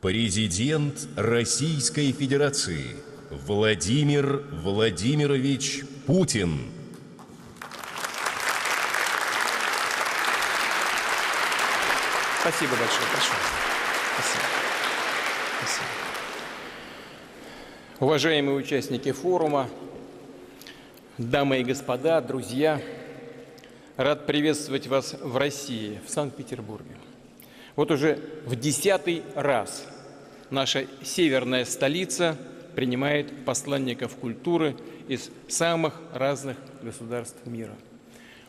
Президент Российской Федерации Владимир Владимирович Путин. Спасибо большое. Прошу. Спасибо. Спасибо. Уважаемые участники форума, дамы и господа, друзья, рад приветствовать вас в России, в Санкт-Петербурге. Вот уже в 10-й раз наша северная столица принимает посланников культуры из самых разных государств мира.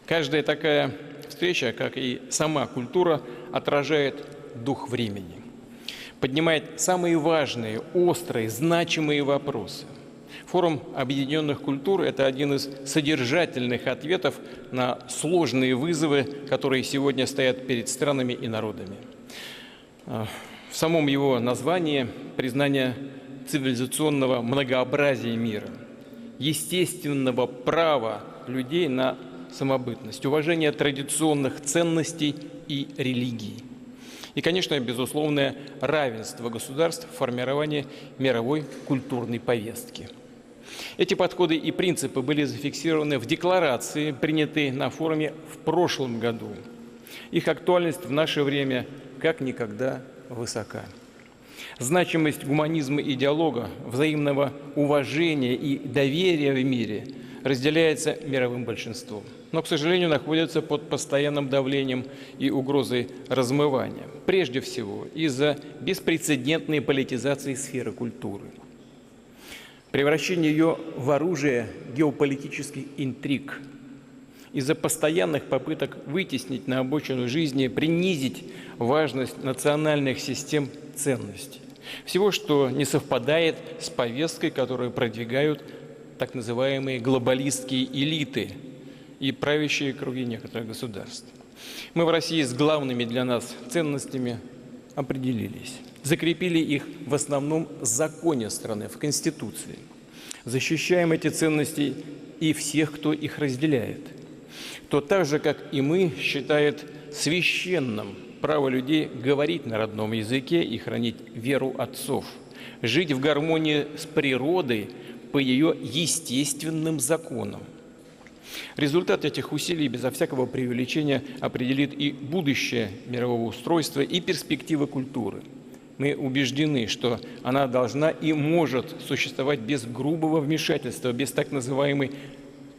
Каждая такая встреча, как и сама культура, отражает дух времени, поднимает самые важные, острые, значимые вопросы. Форум Объединенных Культур – это один из содержательных ответов на сложные вызовы, которые сегодня стоят перед странами и народами. В самом его названии признание цивилизационного многообразия мира, естественного права людей на самобытность, уважение традиционных ценностей и религий. И, конечно, безусловное равенство государств в формировании мировой культурной повестки. Эти подходы и принципы были зафиксированы в декларации, принятой на форуме в прошлом году. Их актуальность в наше время как никогда высока. Значимость гуманизма и диалога, взаимного уважения и доверия в мире разделяется мировым большинством, но, к сожалению, находится под постоянным давлением и угрозой размывания, прежде всего из-за беспрецедентной политизации сферы культуры, превращение ее в оружие геополитических интриг, из-за постоянных попыток вытеснить на обочину жизни, принизить важность национальных систем ценностей. Всего, что не совпадает с повесткой, которую продвигают так называемые глобалистские элиты и правящие круги некоторых государств. Мы в России с главными для нас ценностями определились, закрепили их в основном в законе страны, в Конституции. Защищаем эти ценности и всех, кто их разделяет, кто так же, как и мы, считает священным право людей говорить на родном языке и хранить веру отцов, жить в гармонии с природой по ее естественным законам. Результат этих усилий безо всякого преувеличения определит и будущее мирового устройства, и перспективы культуры. Мы убеждены, что она должна и может существовать без грубого вмешательства, без так называемой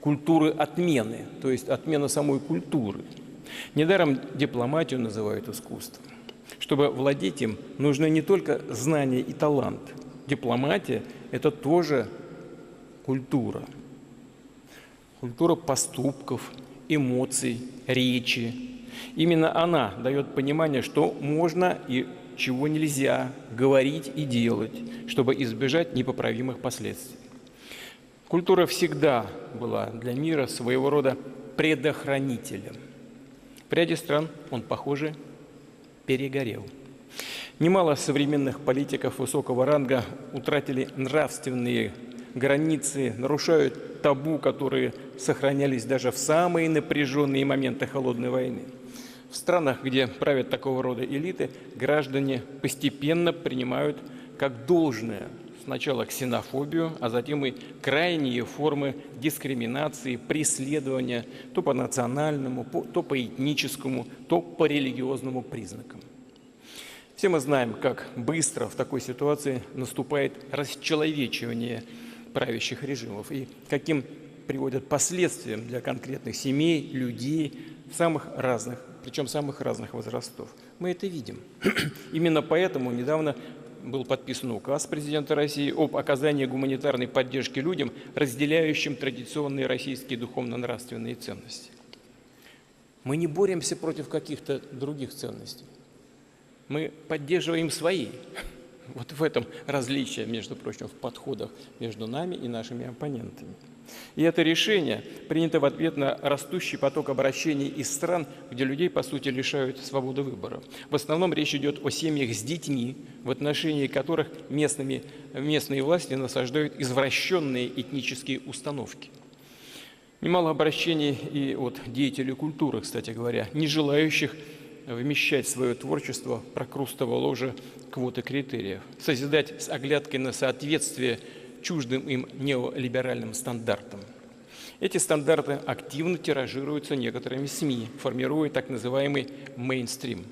культуры отмены, то есть отмена самой культуры. Недаром дипломатию называют искусством. Чтобы владеть им, нужны не только знания и талант. Дипломатия – это тоже культура. Культура поступков, эмоций, речи. Именно она дает понимание, что можно и чего нельзя говорить и делать, чтобы избежать непоправимых последствий. Культура всегда была для мира своего рода предохранителем. В ряде стран он, похоже, перегорел. Немало современных политиков высокого ранга утратили нравственные границы, нарушают табу, которые сохранялись даже в самые напряженные моменты холодной войны. В странах, где правят такого рода элиты, граждане постепенно принимают как должное сначала ксенофобию, а затем и крайние формы дискриминации, преследования то по национальному, то по этническому, то по религиозному признакам. Все мы знаем, как быстро в такой ситуации наступает расчеловечивание правящих режимов и каким приводят последствиям для конкретных семей, людей, причем самых разных возрастов. Мы это видим. Именно поэтому недавно был подписан указ президента России об оказании гуманитарной поддержки людям, разделяющим традиционные российские духовно-нравственные ценности. Мы не боремся против каких-то других ценностей. Мы поддерживаем свои. Вот в этом различие, между прочим, в подходах между нами и нашими оппонентами. И это решение принято в ответ на растущий поток обращений из стран, где людей, по сути, лишают свободы выбора. В основном речь идет о семьях с детьми, в отношении которых местные власти насаждают извращенные этнические установки. Немало обращений и от деятелей культуры, кстати говоря, не желающих вмещать свое творчество в прокрустово ложе квоты критериев, созидать с оглядкой на соответствие чуждым им неолиберальным стандартам. Эти стандарты активно тиражируются некоторыми СМИ, формируя так называемый мейнстрим.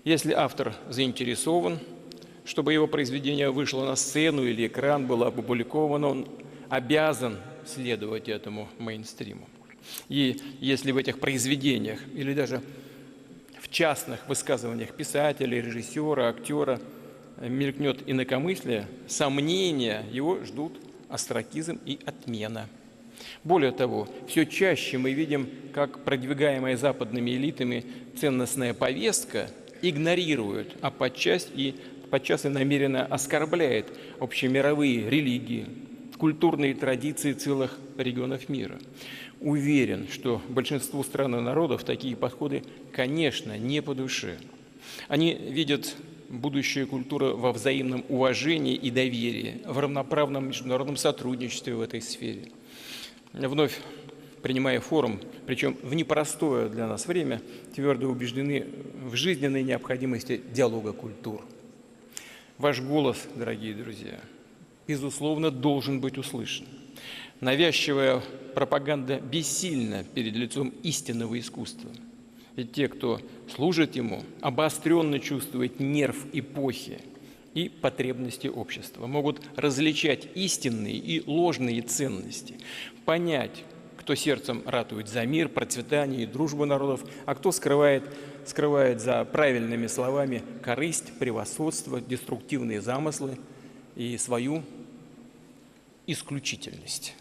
Если автор заинтересован, чтобы его произведение вышло на сцену или экран, было опубликовано, он обязан следовать этому мейнстриму. И если в этих произведениях или даже в частных высказываниях писателя, режиссера, актера мелькнет инакомыслие, сомнения, его ждут остракизм и отмена. Более того, все чаще мы видим, как продвигаемая западными элитами ценностная повестка игнорирует, а подчас и намеренно оскорбляет общемировые религии, культурные традиции целых регионов мира. Уверен, что большинству стран и народов такие подходы, конечно, не по душе. Они видят будущее культуры во взаимном уважении и доверии, в равноправном международном сотрудничестве в этой сфере. Вновь принимая форум, причем в непростое для нас время, твердо убеждены в жизненной необходимости диалога культур. Ваш голос, дорогие друзья, безусловно, должен быть услышан. Навязчивая пропаганда бессильна перед лицом истинного искусства. Ведь те, кто служит ему, обостренно чувствуют нерв эпохи и потребности общества, могут различать истинные и ложные ценности, понять, кто сердцем ратует за мир, процветание и дружбу народов, а кто скрывает за правильными словами корысть, превосходство, деструктивные замыслы и свою исключительность.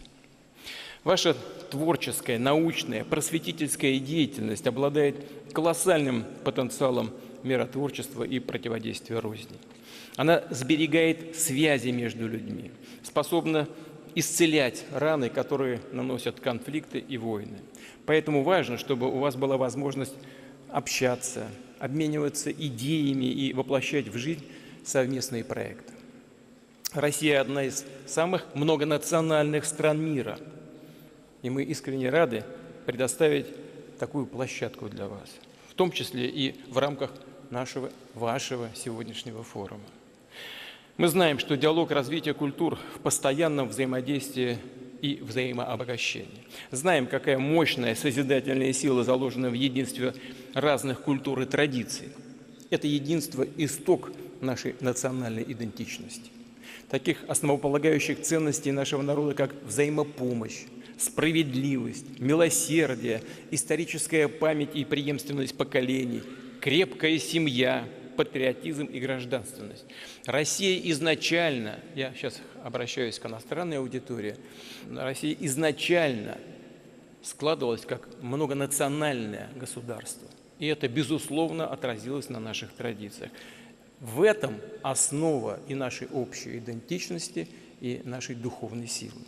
Ваша творческая, научная, просветительская деятельность обладает колоссальным потенциалом миротворчества и противодействия розни. Она сберегает связи между людьми, способна исцелять раны, которые наносят конфликты и войны. Поэтому важно, чтобы у вас была возможность общаться, обмениваться идеями и воплощать в жизнь совместные проекты. Россия – одна из самых многонациональных стран мира, и мы искренне рады предоставить такую площадку для вас, в том числе и в рамках вашего сегодняшнего форума. Мы знаем, что диалог развития культур в постоянном взаимодействии и взаимообогащении. Знаем, какая мощная созидательная сила заложена в единстве разных культур и традиций. Это единство – исток нашей национальной идентичности. Таких основополагающих ценностей нашего народа, как взаимопомощь, справедливость, милосердие, историческая память и преемственность поколений, крепкая семья, патриотизм и гражданственность. Россия изначально, я сейчас обращаюсь к иностранной аудитории, Россия изначально складывалась как многонациональное государство. И это, безусловно, отразилось на наших традициях. В этом основа и нашей общей идентичности, и нашей духовной силы.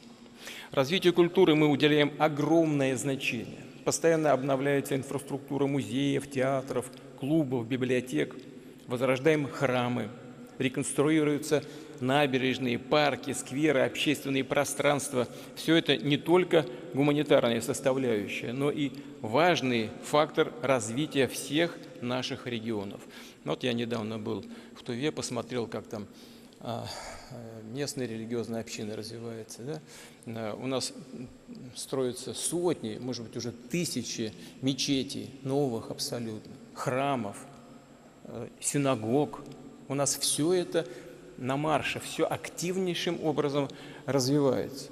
Развитию культуры мы уделяем огромное значение. Постоянно обновляется инфраструктура музеев, театров, клубов, библиотек. Возрождаем храмы, реконструируются набережные, парки, скверы, общественные пространства. Все это не только гуманитарная составляющая, но и важный фактор развития всех наших регионов. Вот я недавно был в Туве, посмотрел, как там местная религиозная община развивается. Да? У нас строятся сотни, может быть, уже тысячи мечетей, новых абсолютно, храмов, синагог. У нас все это на марше, все активнейшим образом развивается.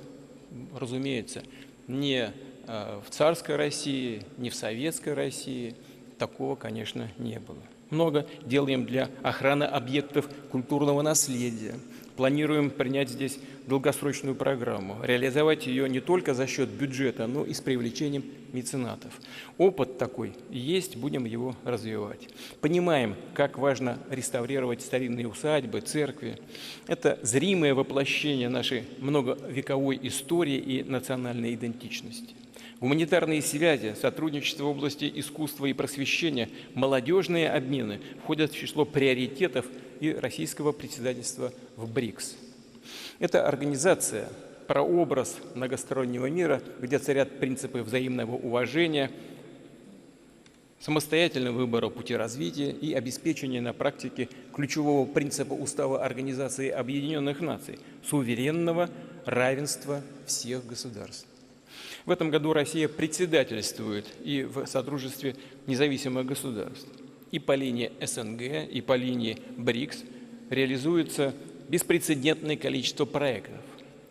Разумеется, не в царской России, не в советской России такого, конечно, не было. Много делаем для охраны объектов культурного наследия. Планируем принять здесь долгосрочную программу, реализовать ее не только за счет бюджета, но и с привлечением меценатов. Опыт такой есть, будем его развивать. Понимаем, как важно реставрировать старинные усадьбы, церкви. Это зримое воплощение нашей многовековой истории и национальной идентичности. Гуманитарные связи, сотрудничество в области искусства и просвещения, молодежные обмены входят в число приоритетов и российского председательства в БРИКС. Это организация, прообраз многостороннего мира, где царят принципы взаимного уважения, самостоятельного выбора пути развития и обеспечения на практике ключевого принципа Устава Организации Объединенных Наций – суверенного равенства всех государств. В этом году Россия председательствует и в Содружестве независимых государств. И по линии СНГ, и по линии БРИКС реализуется беспрецедентное количество проектов.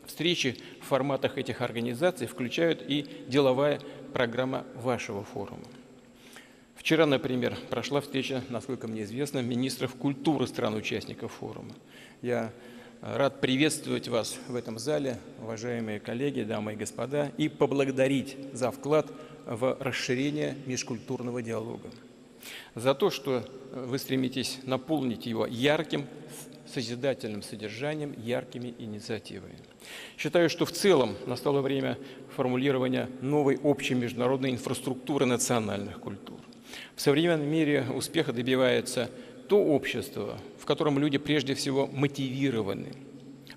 Встречи в форматах этих организаций включают и деловая программа вашего форума. Вчера, например, прошла встреча, насколько мне известно, министров культуры стран-участников форума. Я рад приветствовать вас в этом зале, уважаемые коллеги, дамы и господа, и поблагодарить за вклад в расширение межкультурного диалога, за то, что вы стремитесь наполнить его ярким, созидательным содержанием, яркими инициативами. Считаю, что в целом настало время формулирования новой общей международной инфраструктуры национальных культур. В современном мире успеха добивается то общество, в котором люди прежде всего мотивированы,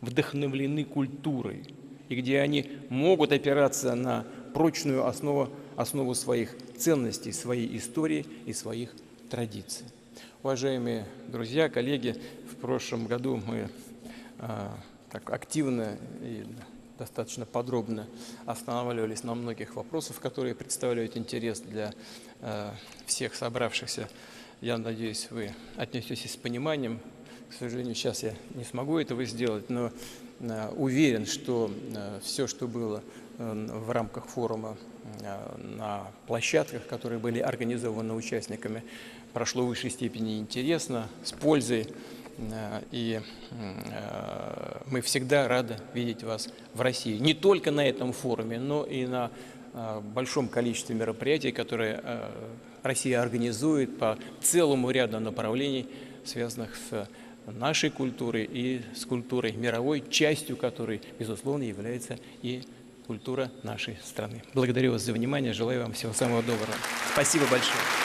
вдохновлены культурой, и где они могут опираться на прочную основу своих ценностей, своей истории и своих традиций. Уважаемые друзья, коллеги, в прошлом году мы так активно и достаточно подробно останавливались на многих вопросах, которые представляют интерес для всех собравшихся. Я надеюсь, вы отнесетесь с пониманием. К сожалению, сейчас я не смогу этого сделать, но уверен, что все, что было в рамках форума на площадках, которые были организованы участниками, прошло в высшей степени интересно, с пользой. И мы всегда рады видеть вас в России. Не только на этом форуме, но и на большом количестве мероприятий, которые Россия организует по целому ряду направлений, связанных с нашей культурой и с культурой мировой, частью которой, безусловно, является и культура нашей страны. Благодарю вас за внимание, желаю вам всего самого доброго. Спасибо большое.